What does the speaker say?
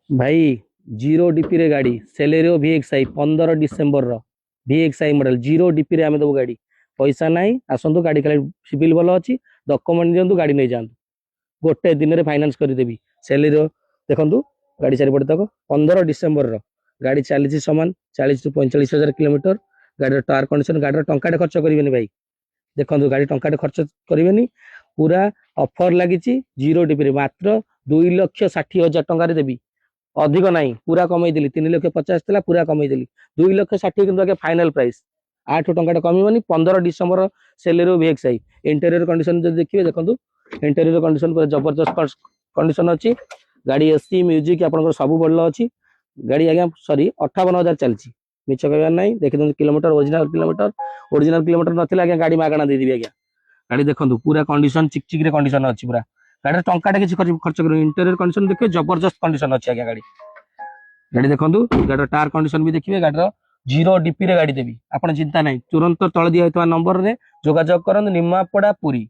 भाई zero DP रे गाड़ी Celerio VXI 15 December VXI model zero DP रे आमे दबो गाड़ी पैसा नहीं आसतु गाड़ी खाली सिविल भल अच्छी डॉक्यूमेंट दिंतु गाड़ी नहीं जातु गोटे दिन में फाइनान्स करदेवी सेलेरियो देखु गाड़ी चारिपटे तक 15 डिसेम्बर गाड़ी चली सामान 40 ରୁ 45 ହଜାର किलोमीटर गाड़ी टायर कंडीशन गाड़ी टंकाटे खर्च करेंगे भाई देखो गाड़ी टंकाटे खर्च करेंगे पूरा ऑफर लगी जीरो डीपी मात्र 2,60,000 टंकार देवी अधिक नहीं पूरा कमईदेली 3,50,000 पूरा कमईदेली 2,60,000 किंतु आगे फाइनल प्राइस 8 टंका कमिबनी 15 डिसेम्बर सेलेरो VXI इंटेरियर कंडीशन जो देखिए देखो इंटेरियर कंडीशन पूरा जबरदस्त कंडीशन अच्छी गाड़ी एसी म्यूजिक आप सब बढ़ अच्छी गाड़ी आज्ञा सॉरी 58,000 चलती मिछ कहबार ना देखिए किलोमीटर ओरिजिनल किलोमीटर ना आज्ञा गाड़ी मागणा देदेवी आज्ञा गाड़ी देखो पूरा कंडीशन चिकचिक कंडीशन अच्छी पूरा गाड़ी टंकाटे किसी खर्च कर इंटेरियर कंडीशन देखिए जबरदस्त कंडीशन अच्छी आज्ञा गाड़ी गाड़ी देखो गाड़ी टायर कंडीशन भी देखिए गाड़ी जीरो डीपी रे गाड़ी देवी आप चिंता नहीं तुरंत तले दिया नंबर रे जोगाजोग करन निमापड़ा पुरी।